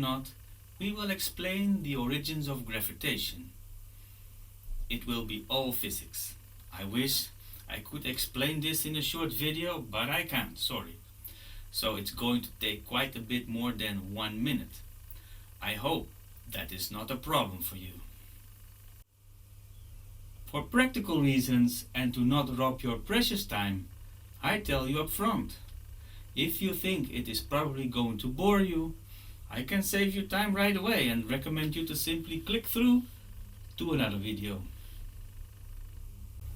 not, we will explain the origins of gravitation. It will be all physics. I wish I could explain this in a short video, but I can't, sorry. So it's going to take quite a bit more than 1 minute. I hope that is not a problem for you. For practical reasons and to not rob your precious time, I tell you up front. If you think it is probably going to bore you, I can save you time right away and recommend you to simply click through to another video.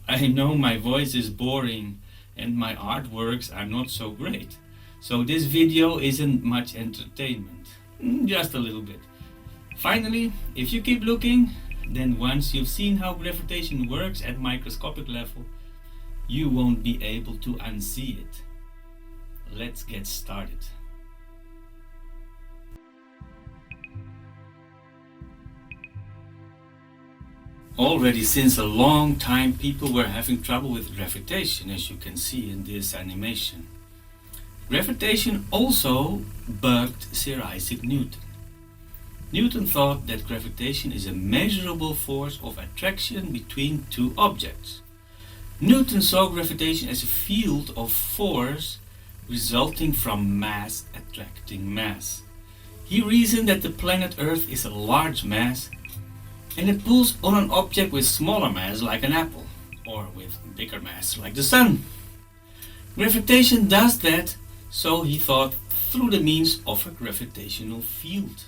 I know my voice is boring and my artworks are not so great, so this video isn't much entertainment, just a little bit. Finally, if you keep looking, then once you've seen how gravitation works at microscopic level, you won't be able to unsee it. Let's get started. Already since a long time people were having trouble with gravitation, as you can see in this animation. Gravitation also bugged Sir Isaac Newton. Newton thought that gravitation is a measurable force of attraction between two objects. Newton saw gravitation as a field of force resulting from mass attracting mass. He reasoned that the planet Earth is a large mass and it pulls on an object with smaller mass like an apple, or with bigger mass like the sun. Gravitation does that, so he thought, through the means of a gravitational field.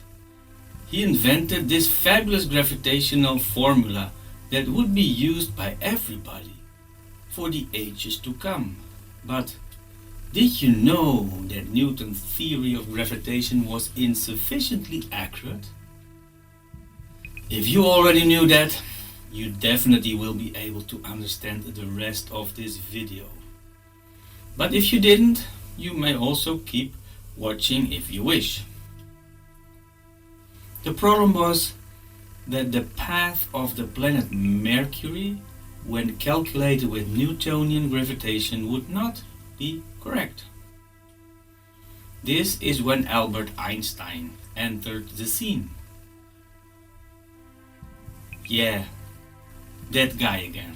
He invented this fabulous gravitational formula that would be used by everybody for the ages to come. But did you know that Newton's theory of gravitation was insufficiently accurate? If you already knew that, you definitely will be able to understand the rest of this video. But if you didn't, you may also keep watching if you wish. The problem was that the path of the planet Mercury, when calculated with Newtonian gravitation, would not be correct. This is when Albert Einstein entered the scene. Yeah, that guy again.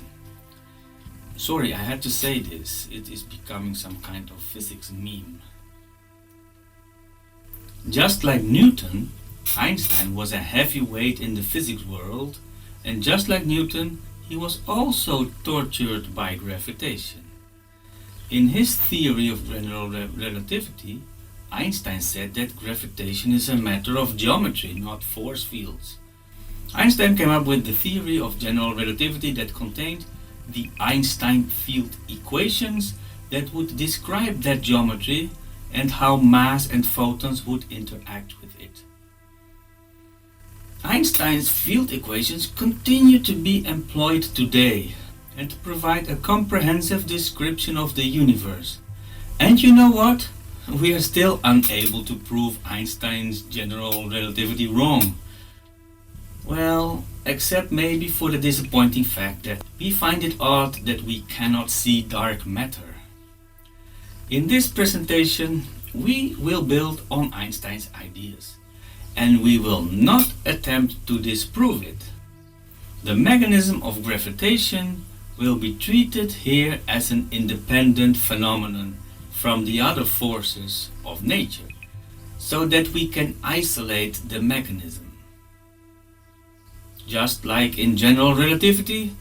Sorry, I had to say this. It is becoming some kind of physics meme. Just like Newton, Einstein was a heavyweight in the physics world, and just like Newton, he was also tortured by gravitation. In his theory of general relativity, Einstein said that gravitation is a matter of geometry, not force fields. Einstein came up with the theory of general relativity that contained the Einstein field equations that would describe that geometry and how mass and photons would interact with it. Einstein's field equations continue to be employed today and provide a comprehensive description of the universe. And you know what? We are still unable to prove Einstein's general relativity wrong. Well, except maybe for the disappointing fact that we find it odd that we cannot see dark matter. In this presentation, we will build on Einstein's ideas, and we will not attempt to disprove it. The mechanism of gravitation will be treated here as an independent phenomenon from the other forces of nature, so that we can isolate the mechanism. Just like in general relativity,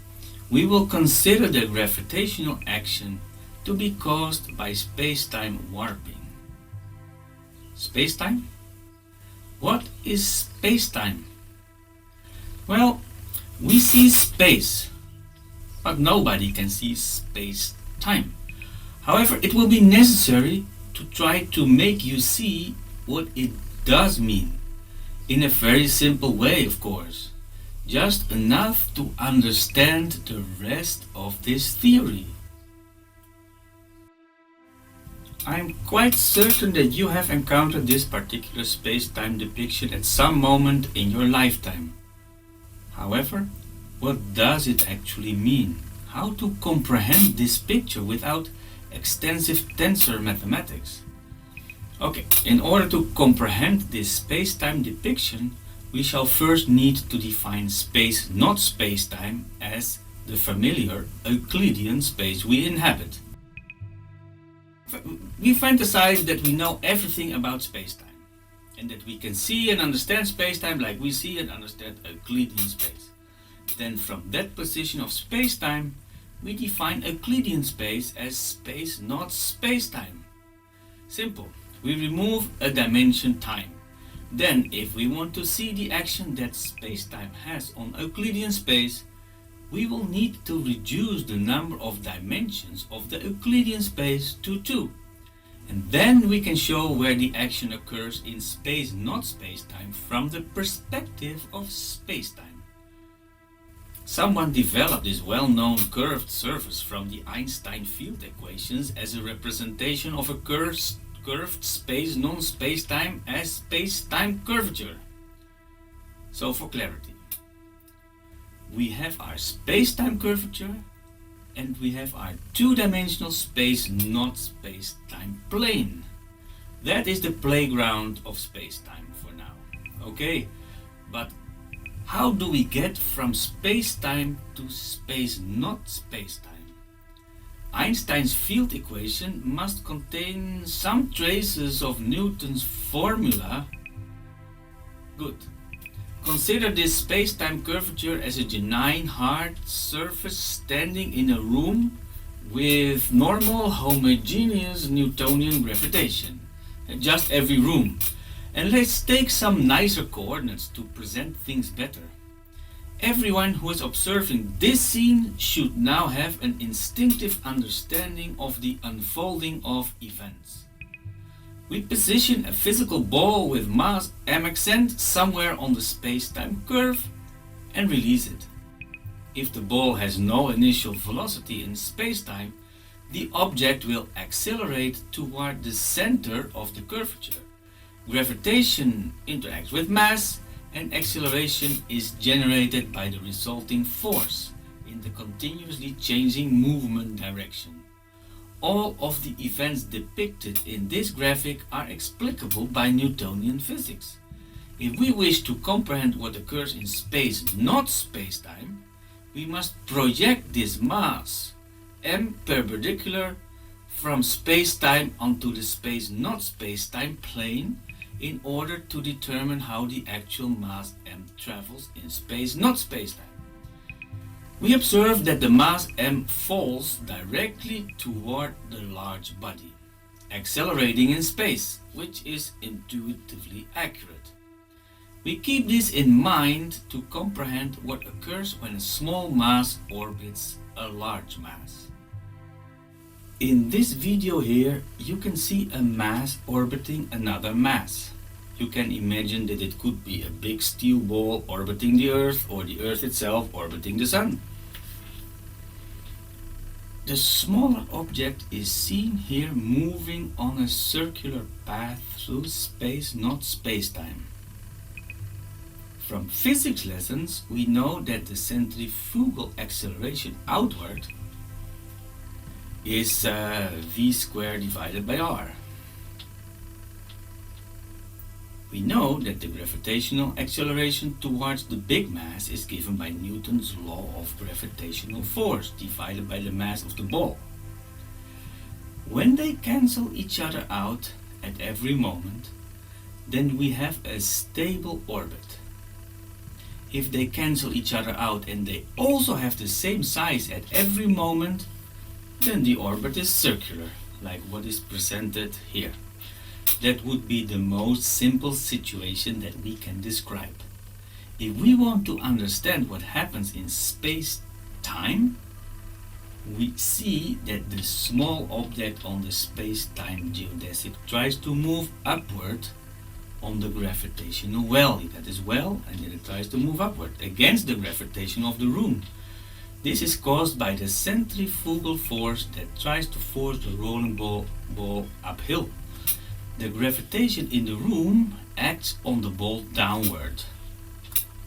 we will consider the gravitational action to be caused by space-time warping. Space-time? What is space-time? Well, we see space, but nobody can see space-time. However, it will be necessary to try to make you see what it does mean, in a very simple way, of course. Just enough to understand the rest of this theory. I'm quite certain that you have encountered this particular space-time depiction at some moment in your lifetime. However, what does it actually mean? How to comprehend this picture without extensive tensor mathematics? Okay, in order to comprehend this space-time depiction, we shall first need to define space, not space-time, as the familiar Euclidean space we inhabit. We fantasize that we know everything about space-time, and that we can see and understand space-time like we see and understand Euclidean space. Then from that position of space-time, we define Euclidean space as space, not space-time. Simple. We remove a dimension time. Then, if we want to see the action that space-time has on Euclidean space, we will need to reduce the number of dimensions of the Euclidean space to 2. And then we can show where the action occurs in space, not space-time, from the perspective of space-time. Someone developed this well-known curved surface from the Einstein field equations as a representation of a curved space, non-space-time, as space-time curvature. So for clarity, we have our space-time curvature and we have our two-dimensional space, not space-time plane. That is the playground of space-time for now. Okay, but how do we get from space-time to space, not space-time? Einstein's field equation must contain some traces of Newton's formula. Good. Consider this space-time curvature as a genuine hard surface standing in a room with normal homogeneous Newtonian gravitation. Just every room. And let's take some nicer coordinates to present things better. Everyone who is observing this scene should now have an instinctive understanding of the unfolding of events. We position a physical ball with mass mxn somewhere on the space-time curve and release it. If the ball has no initial velocity in space-time, the object will accelerate toward the center of the curvature. Gravitation interacts with mass, and acceleration is generated by the resulting force in the continuously changing movement direction. All of the events depicted in this graphic are explicable by Newtonian physics. If we wish to comprehend what occurs in space, not space-time, we must project this mass, m perpendicular, from space-time onto the space, not space-time plane, in order to determine how the actual mass m travels in space, not space-time. We observe that the mass m falls directly toward the large body, accelerating in space, which is intuitively accurate. We keep this in mind to comprehend what occurs when a small mass orbits a large mass. In this video here, you can see a mass orbiting another mass. You can imagine that it could be a big steel ball orbiting the Earth, or the Earth itself orbiting the Sun. The smaller object is seen here moving on a circular path through space, not space-time. From physics lessons, we know that the centrifugal acceleration outward is v squared divided by r. We know that the gravitational acceleration towards the big mass is given by Newton's law of gravitational force divided by the mass of the ball. When they cancel each other out at every moment, then we have a stable orbit. If they cancel each other out and they also have the same size at every moment, then the orbit is circular, like what is presented here. That would be the most simple situation that we can describe. If we want to understand what happens in space-time, we see that the small object on the space-time geodesic tries to move upward on the gravitational well. That is well, and then it tries to move upward against the gravitation of the room. This is caused by the centrifugal force that tries to force the rolling ball uphill. The gravitation in the room acts on the ball downward.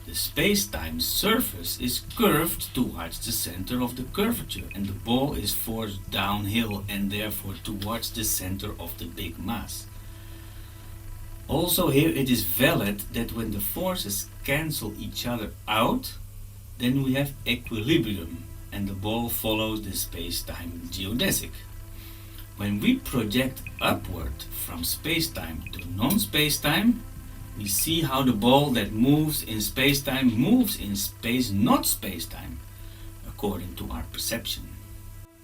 The space-time surface is curved towards the center of the curvature, and the ball is forced downhill and therefore towards the center of the big mass. Also here it is valid that when the forces cancel each other out, then we have equilibrium and the ball follows the space-time geodesic. When we project upward from space-time to non-space-time, we see how the ball that moves in space-time moves in space, not space-time, according to our perception.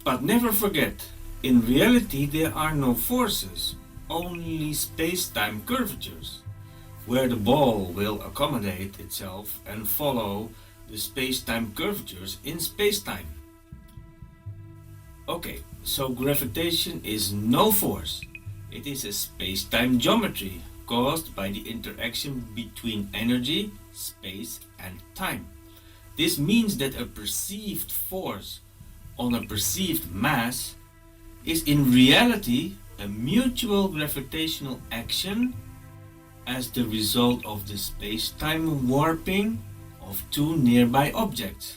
But never forget, in reality there are no forces, only space-time curvatures, where the ball will accommodate itself and follow the space-time curvatures in space-time. Okay, so gravitation is no force. It is a space-time geometry caused by the interaction between energy, space and time. This means that a perceived force on a perceived mass is in reality a mutual gravitational action as the result of the space-time warping of two nearby objects.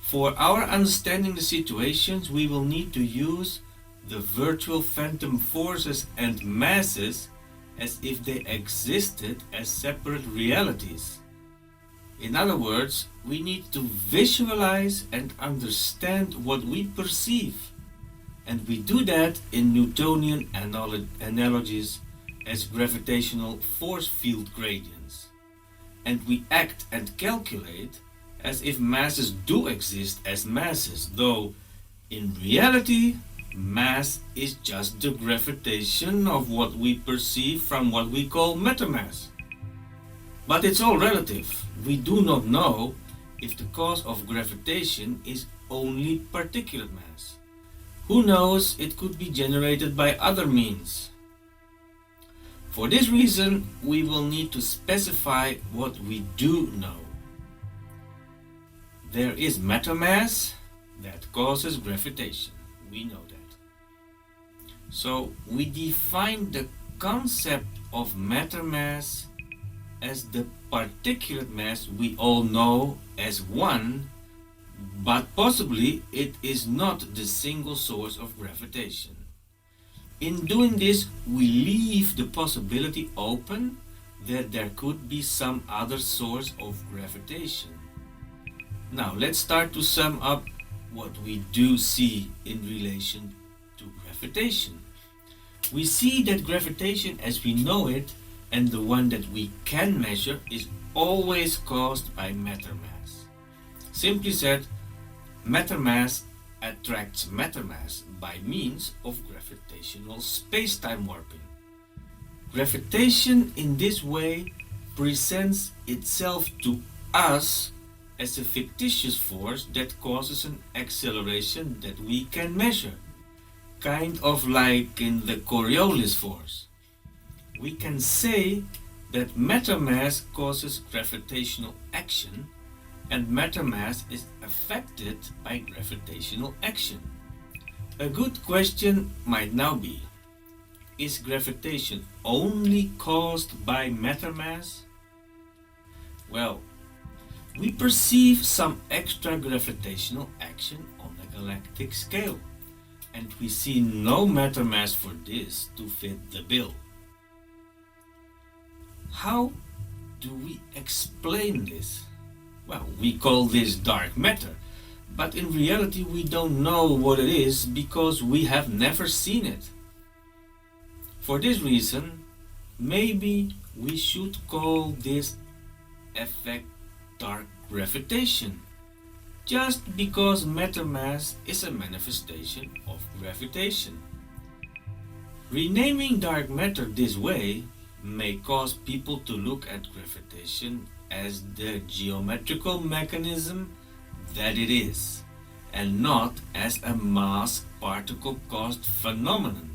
For our understanding the situations, we will need to use the virtual phantom forces and masses as if they existed as separate realities. In other words, we need to visualize and understand what we perceive, and we do that in Newtonian analogies as gravitational force field gradients. And we act and calculate as if masses do exist as masses, though in reality mass is just the gravitation of what we perceive from what we call matter mass. But it's all relative. We do not know if the cause of gravitation is only particulate mass. Who knows, it could be generated by other means. For this reason, we will need to specify what we do know. There is matter mass that causes gravitation. We know that. So we define the concept of matter mass as the particulate mass we all know as one, but possibly it is not the single source of gravitation. In doing this, we leave the possibility open that there could be some other source of gravitation. Now let's start to sum up what we do see in relation to gravitation. We see that gravitation as we know it and the one that we can measure is always caused by matter mass. Simply said, matter mass attracts matter mass by means of gravitational space-time warping. Gravitation in this way presents itself to us as a fictitious force that causes an acceleration that we can measure, kind of like in the Coriolis force. We can say that matter mass causes gravitational action and matter mass is affected by gravitational action. A good question might now be, is gravitation only caused by matter mass? Well, we perceive some extra gravitational action on a galactic scale, and we see no matter mass for this to fit the bill. How do we explain this? Well, we call this dark matter, but in reality we don't know what it is because we have never seen it. For this reason, maybe we should call this effect dark gravitation, just because matter mass is a manifestation of gravitation. Renaming dark matter this way may cause people to look at gravitation as the geometrical mechanism that it is, and not as a mass particle caused phenomenon.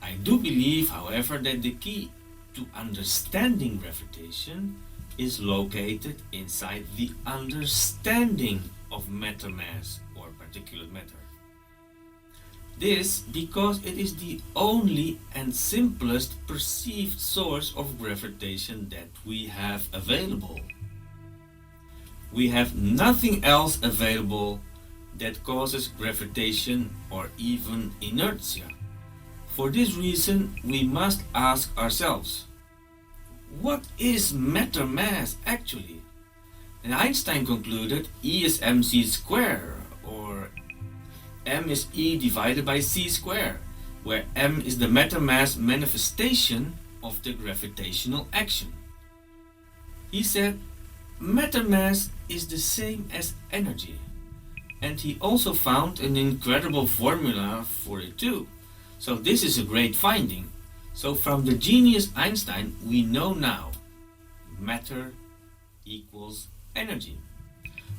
I do believe, however, that the key to understanding gravitation is located inside the understanding of matter mass or particulate matter. This because it is the only and simplest perceived source of gravitation that we have available. We have nothing else available that causes gravitation or even inertia. For this reason, we must ask ourselves, what is matter mass actually? And Einstein concluded E is mc square, or m is E divided by c square, where m is the matter mass manifestation of the gravitational action. He said matter mass is the same as energy, and he also found an incredible formula for it too. So this is a great finding. So from the genius Einstein, we know now matter equals energy.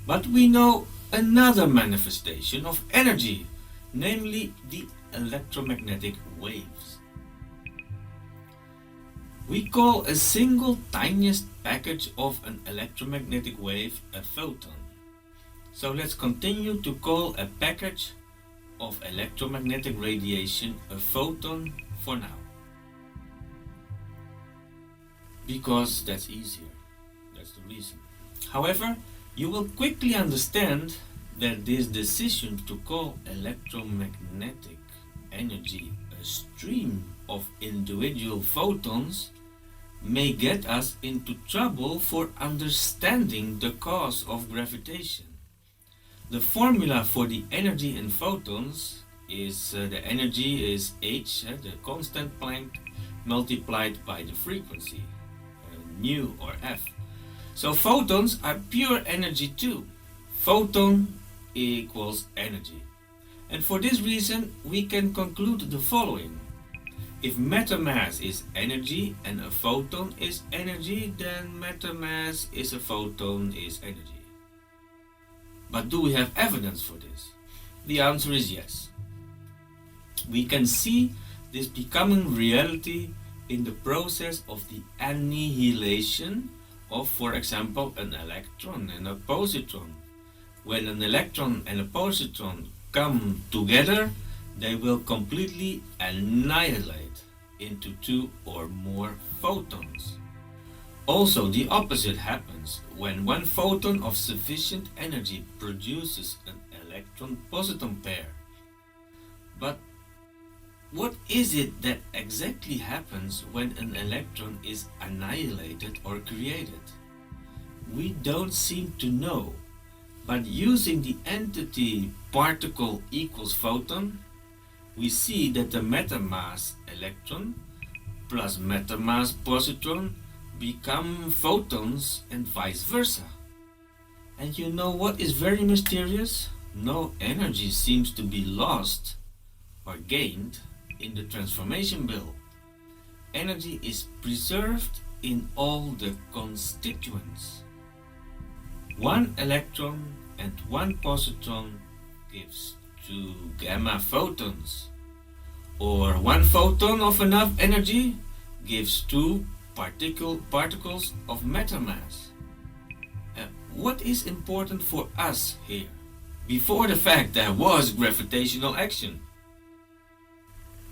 But we know another manifestation of energy, namely the electromagnetic waves. We call a single tiniest package of an electromagnetic wave a photon. So let's continue to call a package of electromagnetic radiation a photon for now. Because that's easier. That's the reason. However, you will quickly understand that this decision to call electromagnetic energy a stream of individual photons may get us into trouble for understanding the cause of gravitation. The formula for the energy in photons is the energy is h, the constant Planck, multiplied by the frequency, nu or f. So photons are pure energy too. Photon equals energy. And for this reason, we can conclude the following. If matter mass is energy and a photon is energy, then matter mass is a photon is energy. But do we have evidence for this? The answer is yes. We can see this becoming reality in the process of the annihilation of, for example, an electron and a positron. When an electron and a positron come together, they will completely annihilate into two or more photons. Also, the opposite happens when one photon of sufficient energy produces an electron-positron pair. But what is it that exactly happens when an electron is annihilated or created? We don't seem to know, but using the entity particle equals photon, we see that the matter mass electron plus matter mass positron become photons and vice versa. And you know what is very mysterious? No energy seems to be lost or gained in the transformation bill. Energy is preserved in all the constituents. One electron and one positron gives two gamma photons, or one photon of enough energy gives two particles of matter mass. What is important for us here? Before the fact, there was gravitational action.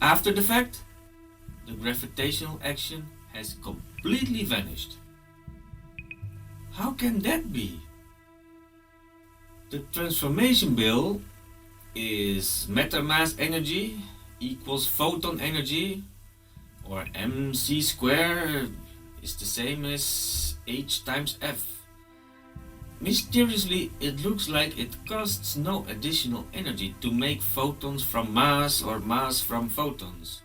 After the fact, the gravitational action has completely vanished. How can that be? The transformation bill is matter mass energy equals photon energy, or mc square is the same as h times f. Mysteriously, it looks like it costs no additional energy to make photons from mass or mass from photons.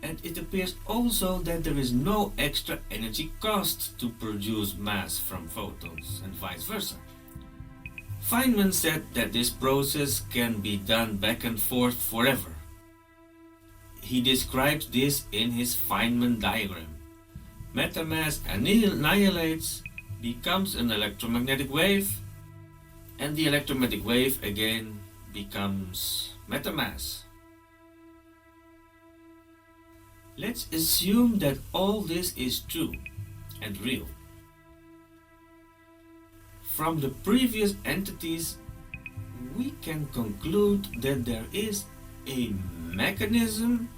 And it appears also that there is no extra energy cost to produce mass from photons and vice versa. Feynman said that this process can be done back and forth forever. He described this in his Feynman diagram. Matter mass annihilates, becomes an electromagnetic wave, and the electromagnetic wave again becomes matter mass. Let's assume that all this is true and real. From the previous entities, we can conclude that there is a mechanism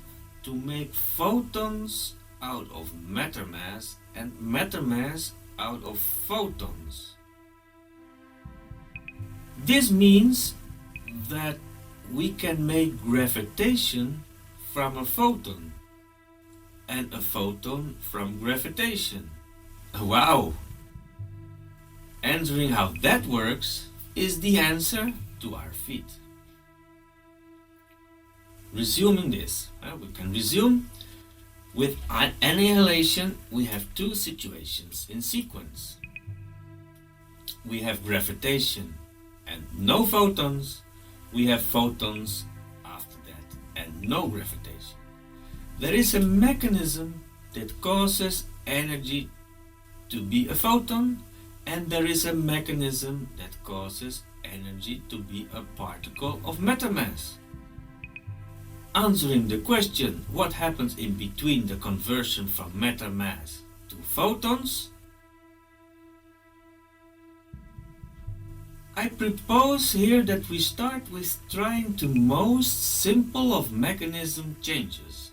to make photons out of matter mass and matter mass out of photons. This means that we can make gravitation from a photon and a photon from gravitation. Wow! Answering how that works is the answer to our feat. Resuming this, we can resume. With annihilation, we have two situations in sequence. We have gravitation and no photons. We have photons after that and no gravitation. There is a mechanism that causes energy to be a photon, and there is a mechanism that causes energy to be a particle of matter mass. Answering the question what happens in between the conversion from matter mass to photons, I propose here that we start with trying to most simple of mechanism changes.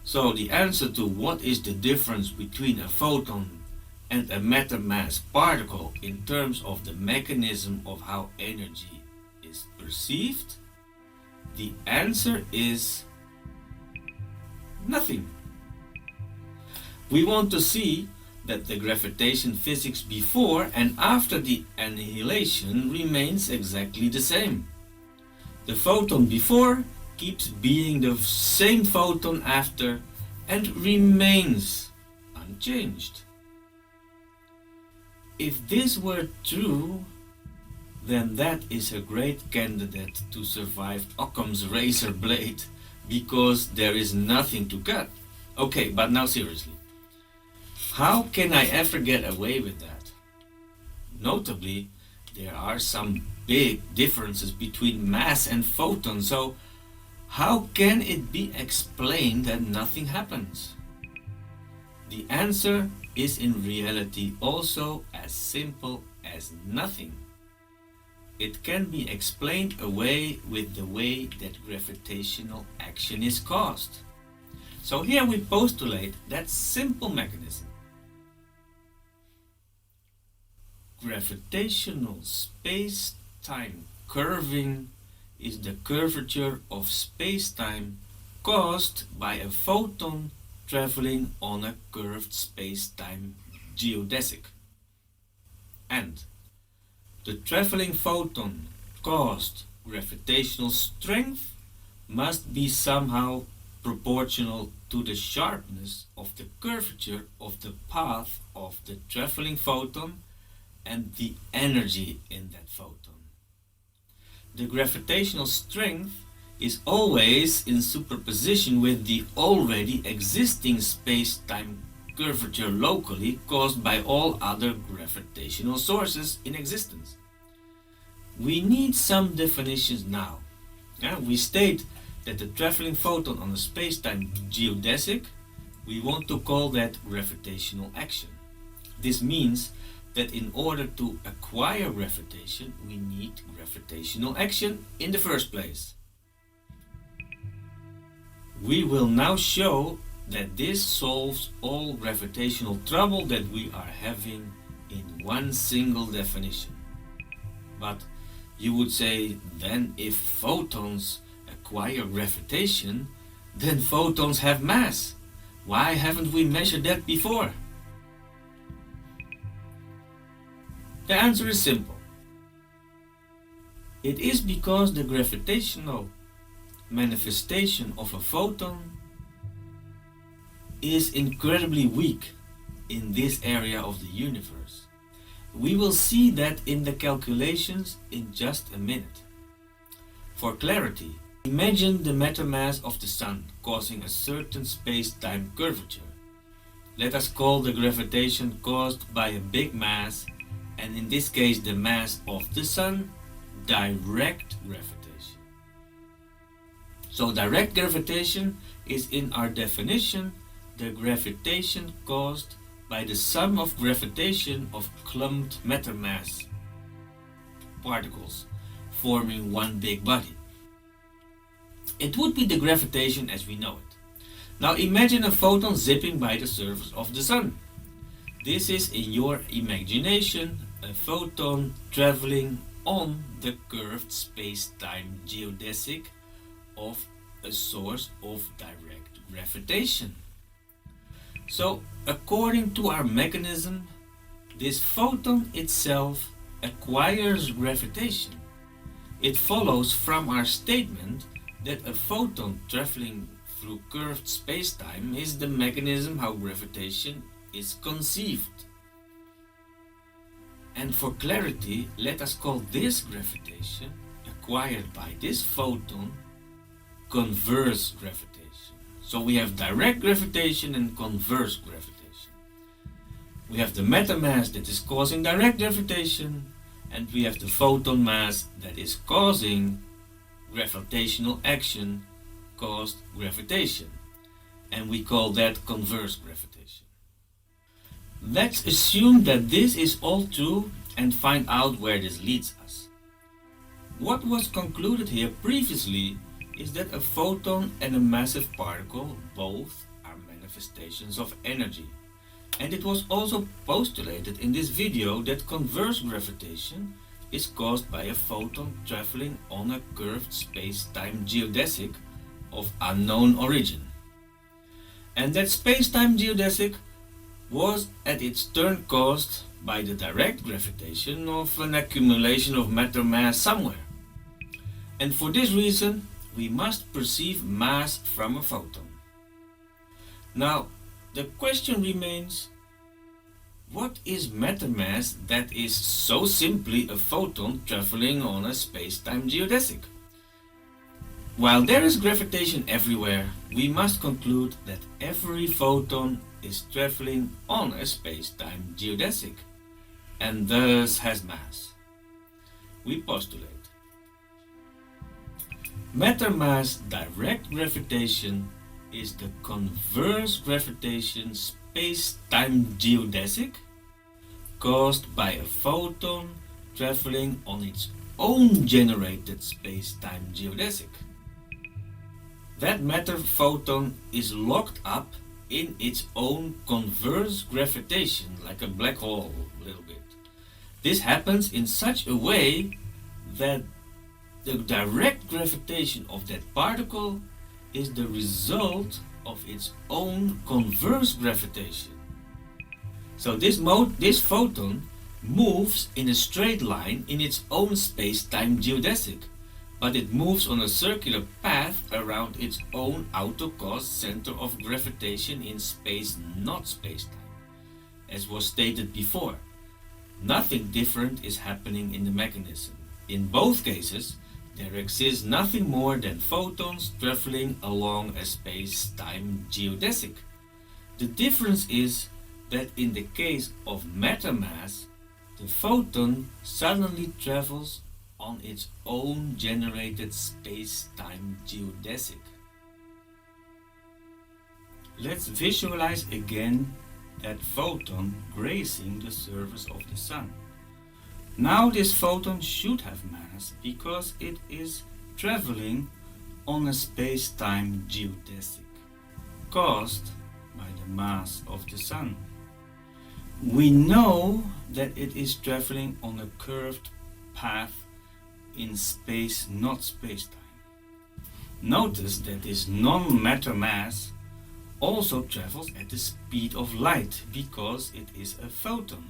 So the answer to what is the difference between a photon and a matter mass particle in terms of the mechanism of how energy is perceived, the answer is nothing. We want to see that the gravitation physics before and after the annihilation remains exactly the same. The photon before keeps being the same photon after and remains unchanged. If this were true, then that is a great candidate to survive Occam's razor blade, because there is nothing to cut. Okay, but now seriously, how can I ever get away with that? Notably, there are some big differences between mass and photon, so how can it be explained that nothing happens? The answer is in reality also as simple as nothing. It can be explained away with the way that gravitational action is caused. So here we postulate that simple mechanism. Gravitational space-time curving is the curvature of space-time caused by a photon traveling on a curved space-time geodesic. And the traveling photon caused gravitational strength must be somehow proportional to the sharpness of the curvature of the path of the traveling photon and the energy in that photon. The gravitational strength is always in superposition with the already existing space-time curvature locally caused by all other gravitational sources in existence. We need some definitions now. We state that the traveling photon on a space-time geodesic, we want to call that gravitational action. This means that in order to acquire gravitation, we need gravitational action in the first place. We will now show that this solves all gravitational trouble that we are having in one single definition. But you would say, then if photons acquire gravitation, then photons have mass. Why haven't we measured that before? The answer is simple. It is because the gravitational manifestation of a photon is incredibly weak in this area of the universe. We will see that in the calculations in just a minute. For clarity, imagine the matter mass of the Sun causing a certain space-time curvature. Let us call the gravitation caused by a big mass, and in this case the mass of the Sun, direct gravitation. So direct gravitation is in our definition the gravitation caused by the sum of gravitation of clumped matter mass particles forming one big body. It would be the gravitation as we know it. Now imagine a photon zipping by the surface of the Sun. This is, in your imagination, a photon traveling on the curved space-time geodesic of a source of direct gravitation. So, according to our mechanism, this photon itself acquires gravitation. It follows from our statement that a photon traveling through curved spacetime is the mechanism how gravitation is conceived. And for clarity, let us call this gravitation acquired by this photon converse gravitation. So we have direct gravitation and converse gravitation. We have the matter mass that is causing direct gravitation, and we have the photon mass that is causing gravitational action caused gravitation, and we call that converse gravitation. Let's assume that this is all true and find out where this leads us. What was concluded here previously is that a photon and a massive particle both are manifestations of energy. And it was also postulated in this video that converse gravitation is caused by a photon traveling on a curved space-time geodesic of unknown origin. And that space-time geodesic was at its turn caused by the direct gravitation of an accumulation of matter mass somewhere. And for this reason, we must perceive mass from a photon. Now, the question remains, what is matter mass that is so simply a photon traveling on a space-time geodesic? While there is gravitation everywhere, we must conclude that every photon is traveling on a space-time geodesic and thus has mass. We postulate. Matter mass direct gravitation is the converse gravitation space-time geodesic caused by a photon traveling on its own generated space-time geodesic. That matter photon is locked up in its own converse gravitation, like a black hole a little bit. This happens in such a way that the direct gravitation of that particle is the result of its own converse gravitation. So this photon moves in a straight line in its own space-time geodesic, but it moves on a circular path around its own autocaused center of gravitation in space, not space-time, as was stated before. Nothing different is happening in the mechanism. In both cases, there exists nothing more than photons traveling along a space-time geodesic. The difference is that in the case of matter mass, the photon suddenly travels on its own generated space-time geodesic. Let's visualize again that photon grazing the surface of the sun. Now this photon should have mass because it is traveling on a space-time geodesic caused by the mass of the sun. We know that it is traveling on a curved path in space, not space-time. Notice that this non-matter mass also travels at the speed of light because it is a photon.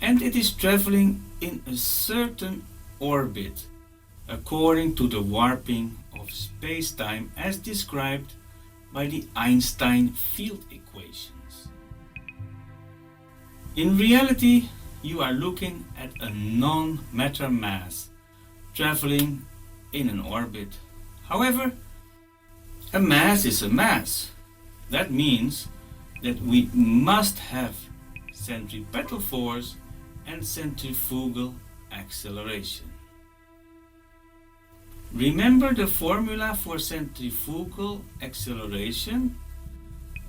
And it is traveling in a certain orbit according to the warping of space-time as described by the Einstein field equations. In reality, you are looking at a non-matter mass traveling in an orbit. However, a mass is a mass. That means that we must have centripetal force and centrifugal acceleration. Remember the formula for centrifugal acceleration?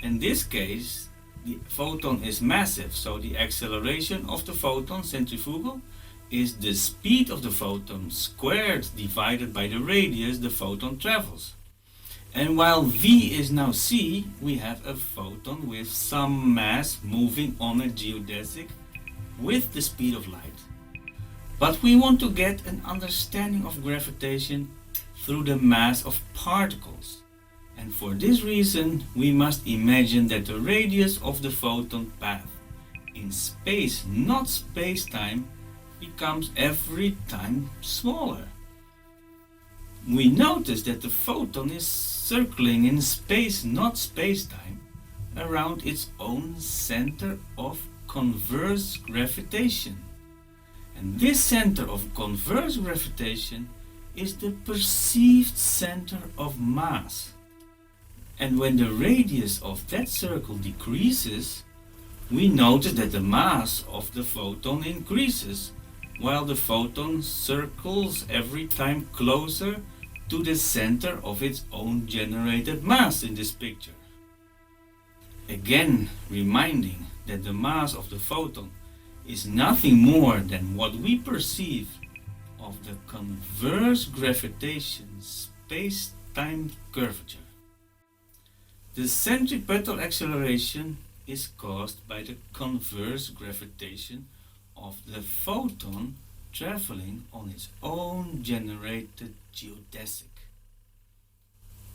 In this case, the photon is massive, so the acceleration of the photon, centrifugal, is the speed of the photon squared divided by the radius the photon travels. And while v is now c, we have a photon with some mass moving on a geodesic with the speed of light. But we want to get an understanding of gravitation through the mass of particles. And for this reason, we must imagine that the radius of the photon path in space, not space-time, becomes every time smaller. We notice that the photon is circling in space, not space-time, around its own center of converse gravitation. And this center of converse gravitation is the perceived center of mass. And when the radius of that circle decreases, we notice that the mass of the photon increases, while the photon circles every time closer to the center of its own generated mass in this picture. Again, reminding that the mass of the photon is nothing more than what we perceive of the converse gravitation space-time curvature. The centripetal acceleration is caused by the converse gravitation of the photon traveling on its own generated geodesic.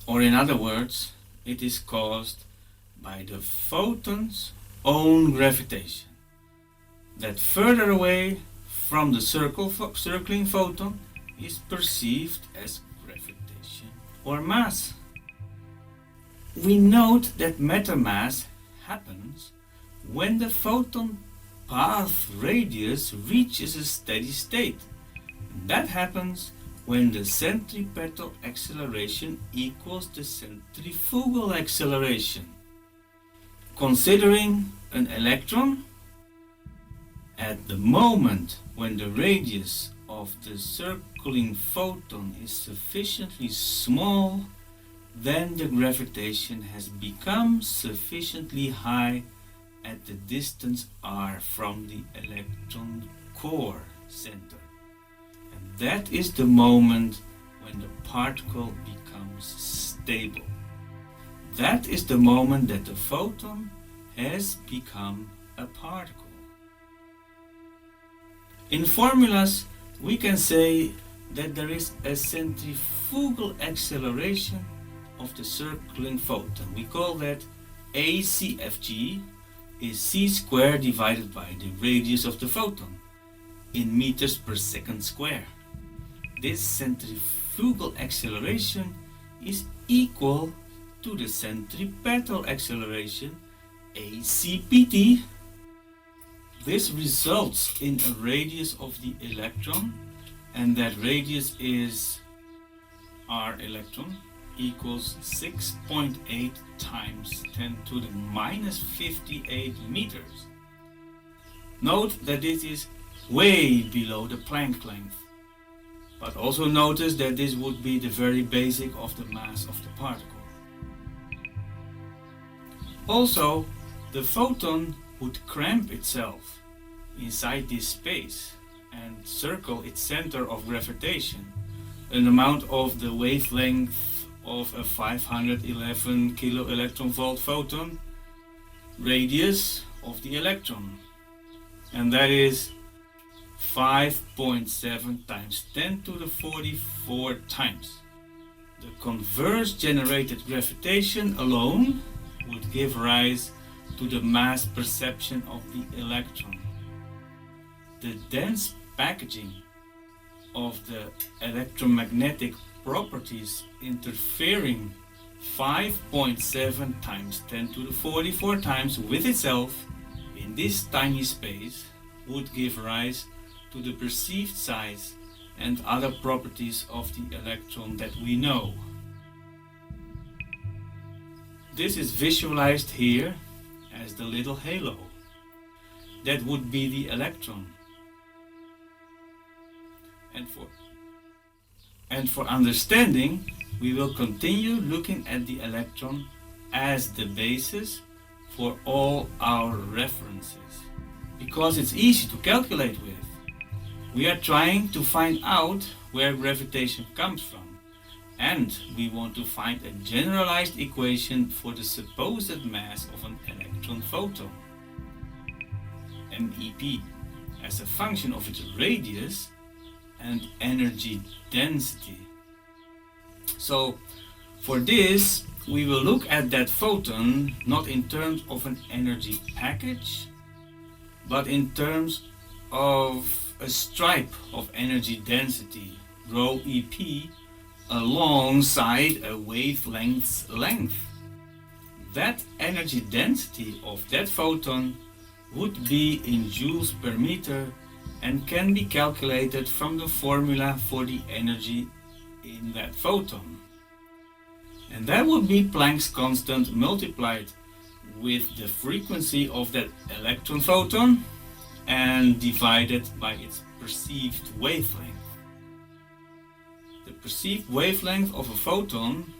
Or in other words, it is caused by the photon's own gravitation, that further away from the circling photon is perceived as gravitation or mass. We note that matter mass happens when the photon path radius reaches a steady state. That happens when the centripetal acceleration equals the centrifugal acceleration. Considering an electron, at the moment when the radius of the circling photon is sufficiently small, then the gravitation has become sufficiently high at the distance r from the electron core center. And that is the moment when the particle becomes stable. That is the moment that the photon has become a particle. In formulas, we can say that there is a centrifugal acceleration of the circling photon. We call that ACFG is c squared divided by the radius of the photon in meters per second square. This centrifugal acceleration is equal to the centripetal acceleration ACPT. This results in a radius of the electron, and that radius is r electron equals 6.8 times 10 to the minus 58 meters. Note that this is way below the Planck length, but also notice that this would be the very basic of the mass of the particle. Also, the photon would cramp itself inside this space and circle its center of gravitation, an amount of the wavelength of a 511 kilo electron volt photon radius of the electron, and that is 5.7 times 10 to the 44 times. The converse generated gravitation alone would give rise to the mass perception of the electron. The dense packaging of the electromagnetic properties interfering 5.7 times 10 to the 44 times with itself in this tiny space would give rise to the perceived size and other properties of the electron that we know. This is visualized here as the little halo. That would be the electron. And for understanding, we will continue looking at the electron as the basis for all our references, because it's easy to calculate with. We are trying to find out where gravitation comes from, and we want to find a generalized equation for the supposed mass of an electron photon, MEP, as a function of its radius and energy density. So for this, we will look at that photon not in terms of an energy package, but in terms of a stripe of energy density, rho EP, alongside a wavelength's length. That energy density of that photon would be in joules per meter and can be calculated from the formula for the energy in that photon. And that would be Planck's constant multiplied with the frequency of that electron photon and divided by its perceived wavelength. The perceived wavelength of a photon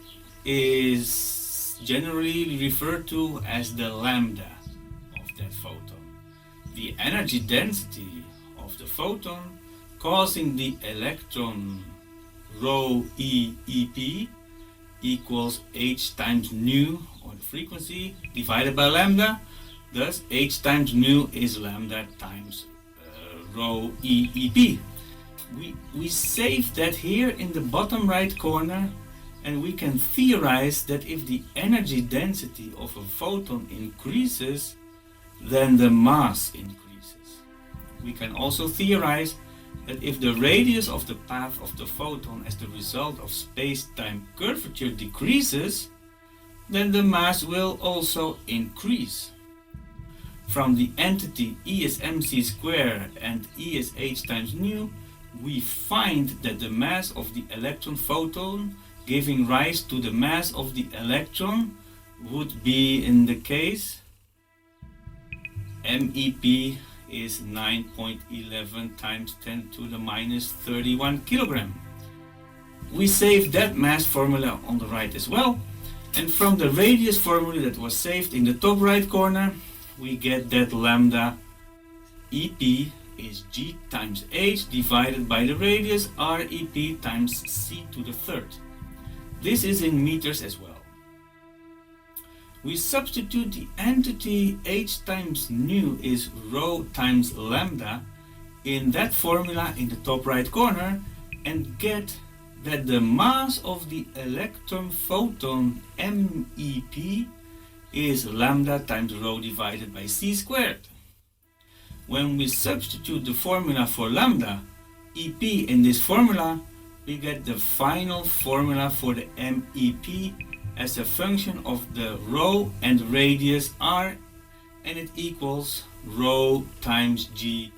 is generally referred to as the lambda of that photon. The energy density of the photon causing the electron rho EP equals h times nu, or the frequency, divided by lambda. Thus h times nu is lambda times rho EP. We save that here in the bottom right corner, and we can theorize that if the energy density of a photon increases, then the mass increases. We can also theorize that if the radius of the path of the photon as the result of space-time curvature decreases, then the mass will also increase. From the entity E is mc squared and E is h times nu, we find that the mass of the electron photon giving rise to the mass of the electron would be, in the case, MEP is 9.11 times 10 to the minus 31 kilogram. We save that mass formula on the right as well, and from the radius formula that was saved in the top right corner, we get that lambda EP is g times h divided by the radius rep times c to the third. This is in meters as well. We substitute the entity h times nu is rho times lambda in that formula in the top right corner and get that the mass of the electron photon MEP is lambda times rho divided by c squared. When we substitute the formula for lambda EP in this formula, we get the final formula for the MEP as a function of the rho and radius r, and it equals rho times g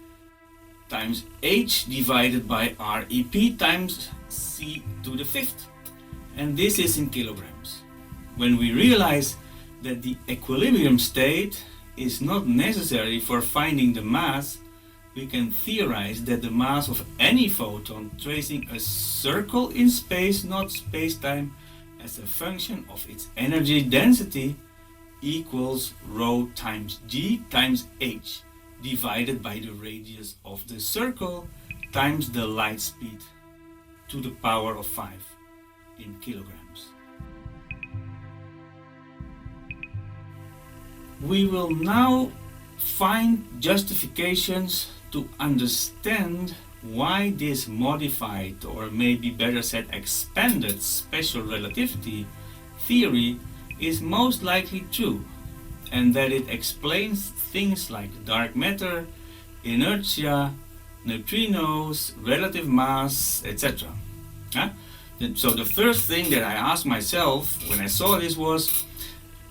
times h divided by rep times c to the fifth. And this is in kilograms. When we realize that the equilibrium state is not necessary for finding the mass, we can theorize that the mass of any photon tracing a circle in space, not space-time, as a function of its energy density equals rho times g times h divided by the radius of the circle times the light speed to the power of 5 in kilograms. We will now find justifications to understand why this modified, or maybe better said expanded, special relativity theory is most likely true, and that it explains things like dark matter, inertia, neutrinos, relative mass, etc. So the first thing that I asked myself when I saw this was,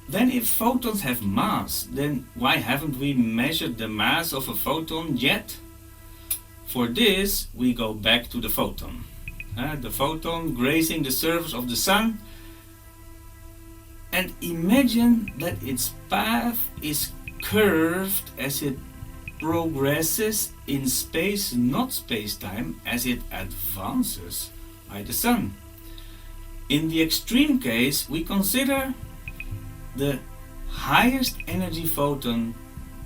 then if photons have mass, then why haven't we measured the mass of a photon yet? For this, we go back to the photon. The photon grazing the surface of the sun, and imagine that its path is curved as it progresses in space, not space-time, as it advances by the sun. In the extreme case, we consider the highest energy photon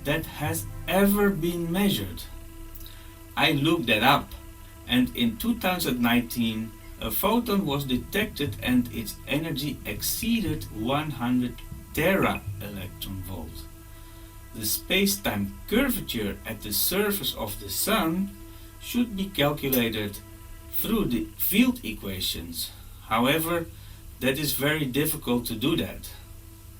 that has ever been measured. I looked that up, and in 2019 a photon was detected and its energy exceeded 100 tera electron volt. The space-time curvature at the surface of the sun should be calculated through the field equations. However, that is very difficult to do that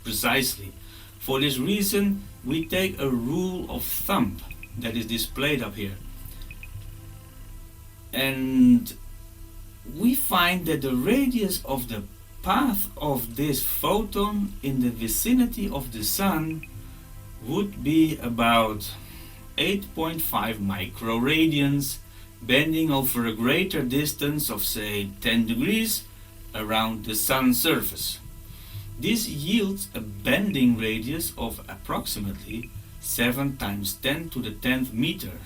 precisely. For this reason, we take a rule of thumb that is displayed up here. And we find that the radius of the path of this photon in the vicinity of the Sun would be about 8.5 microradians, bending over a greater distance of say 10 degrees around the Sun's surface. This yields a bending radius of approximately 7 times 10 to the 10th meter.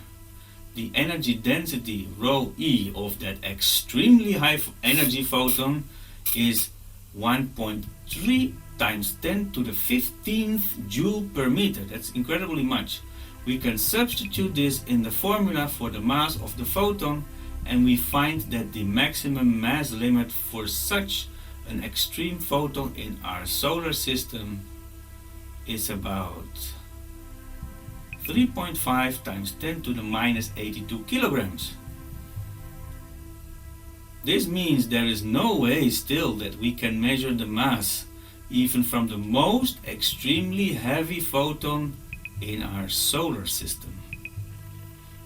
The energy density ρe of that extremely high energy photon is 1.3 times 10 to the 15th joule per meter. That's incredibly much. We can substitute this in the formula for the mass of the photon, and we find that the maximum mass limit for such an extreme photon in our solar system is about 3.5 times 10 to the minus 82 kilograms. This means there is no way still that we can measure the mass even from the most extremely heavy photon in our solar system.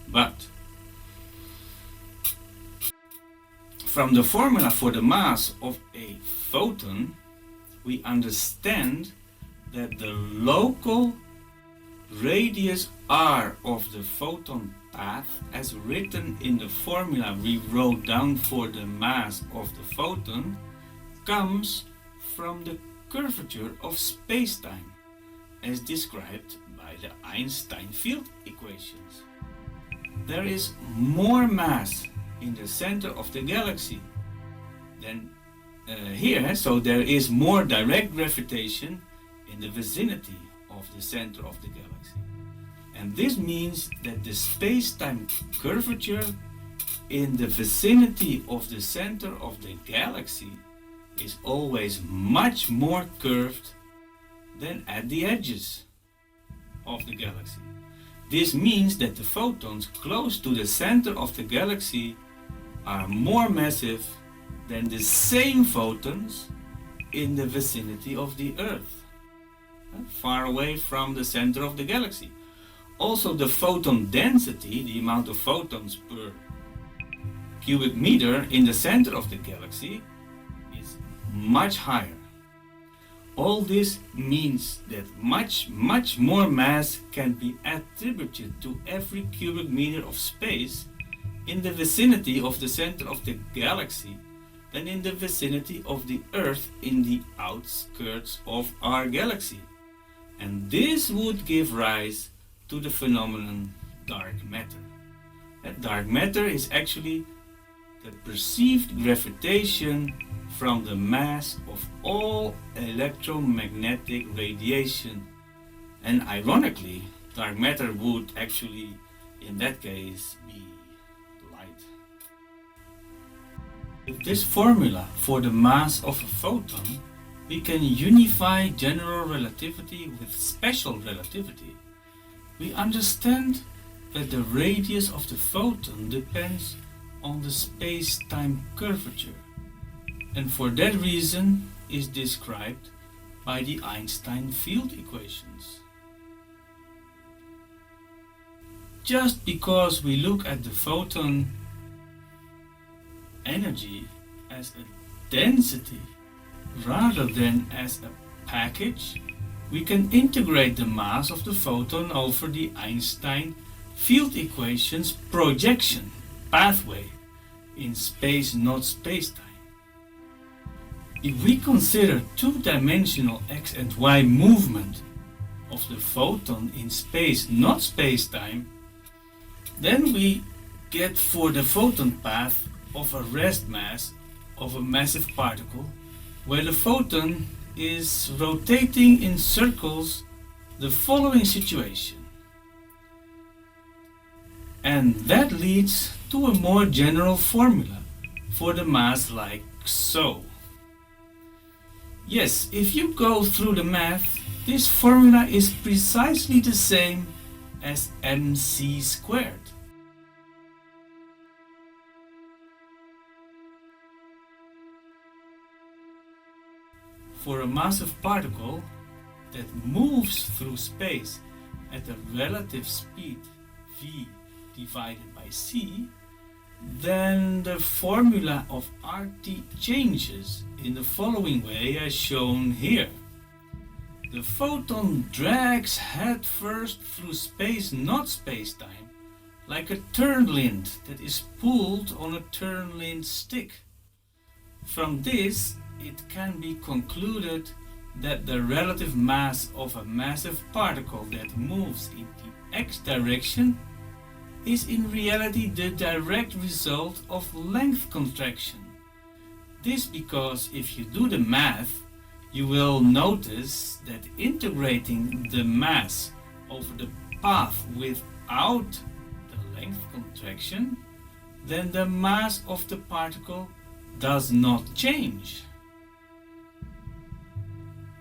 But from the formula for the mass of a photon, we understand that the local radius r of the photon path, as written in the formula we wrote down for the mass of the photon, comes from the curvature of spacetime, as described by the Einstein field equations. There is more mass in the center of the galaxy than here, so there is more direct gravitation in the vicinity of the center of the galaxy. And this means that the space-time curvature in the vicinity of the center of the galaxy is always much more curved than at the edges of the galaxy. This means that the photons close to the center of the galaxy are more massive than the same photons in the vicinity of the Earth, far away from the center of the galaxy. Also, the photon density, the amount of photons per cubic meter in the center of the galaxy, is much higher. All this means that much more mass can be attributed to every cubic meter of space in the vicinity of the center of the galaxy than in the vicinity of the Earth in the outskirts of our galaxy. And this would give rise to the phenomenon dark matter. That dark matter is actually the perceived gravitation from the mass of all electromagnetic radiation. And ironically, dark matter would actually, in that case, be light. With this formula for the mass of a photon, we can unify general relativity with special relativity. We understand that the radius of the photon depends on the space-time curvature, and for that reason is described by the Einstein field equations. Just because we look at the photon energy as a density rather than as a package, we can integrate the mass of the photon over the Einstein field equations projection pathway in space, not space-time. If we consider two-dimensional x and y movement of the photon in space, not space-time, then we get for the photon path of a rest mass of a massive particle, where the photon is rotating in circles, the following situation. And that leads to a more general formula for the mass like so. Yes, if you go through the math, this formula is precisely the same as mc squared. for a massive particle that moves through space at a relative speed v divided by c, then the formula of RT changes in the following way as shown here. The photon drags head first through space, not space-time, like a turnlint that is pulled on a turnlint stick. From this, it can be concluded that the relative mass of a massive particle that moves in the x direction is in reality the direct result of length contraction. This because if you do the math, you will notice that integrating the mass over the path without the length contraction, then the mass of the particle does not change.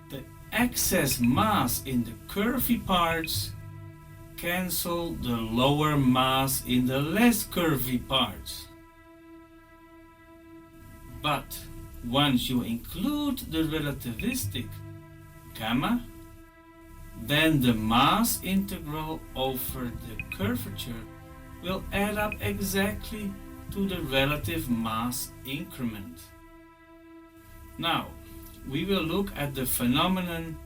The excess mass in the curvy parts cancel the lower mass in the less curvy parts. But once you include the relativistic gamma, then the mass integral over the curvature will add up exactly to the relative mass increment. Now, we will look at the phenomenon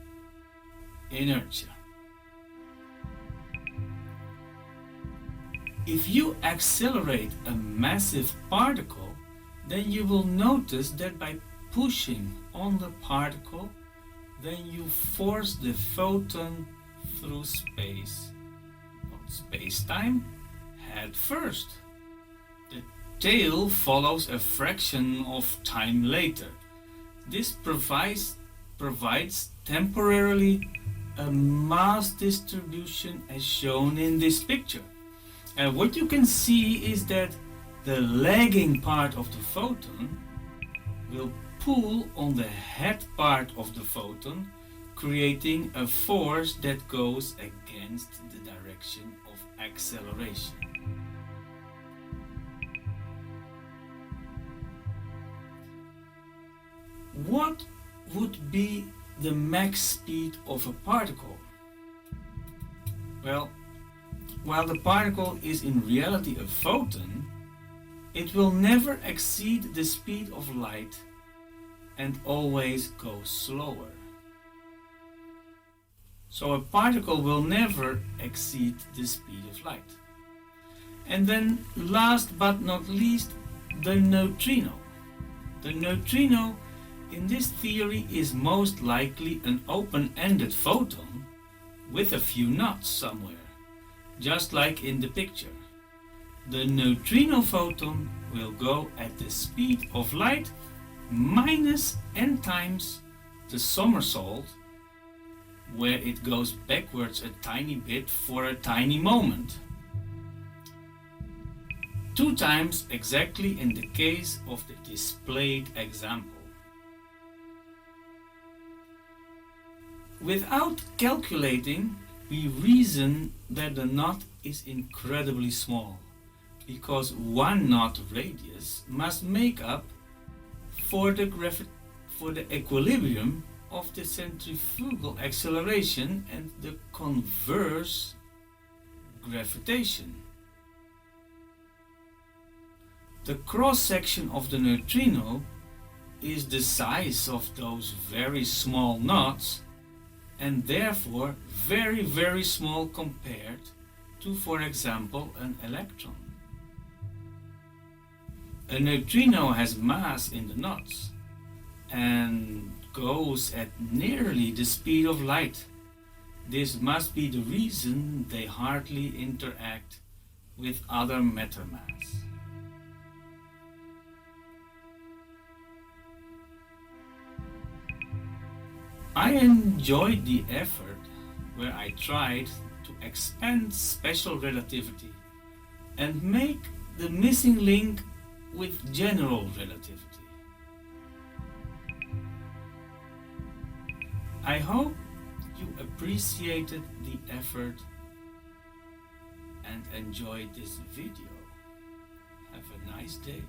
inertia. If you accelerate a massive particle, then you will notice that by pushing on the particle, then you force the photon through space, not space-time, head first. The tail follows a fraction of time later. This provides temporarily a mass distribution as shown in this picture. And what you can see is that the lagging part of the photon will pull on the head part of the photon, creating a force that goes against the direction of acceleration. What would be the max speed of a particle? Well, while the particle is in reality a photon, it will never exceed the speed of light and always go slower. So a particle will never exceed the speed of light. And then last but not least, the neutrino. The neutrino in this theory is most likely an open-ended photon with a few knots somewhere, just like in the picture. The neutrino photon will go at the speed of light minus n times the somersault, where it goes backwards a tiny bit for a tiny moment. 2 times exactly in the case of the displayed example. Without calculating, we reason that the knot is incredibly small, because 1 knot radius must make up for the equilibrium of the centrifugal acceleration and the converse gravitation. The cross-section of the neutrino is the size of those very small knots, and therefore very, very small compared to, for example, an electron. A neutrino has mass in the knots and goes at nearly the speed of light. This must be the reason they hardly interact with other matter mass. I enjoyed the effort where I tried to expand special relativity and make the missing link with general relativity. I hope you appreciated the effort and enjoyed this video. Have a nice day.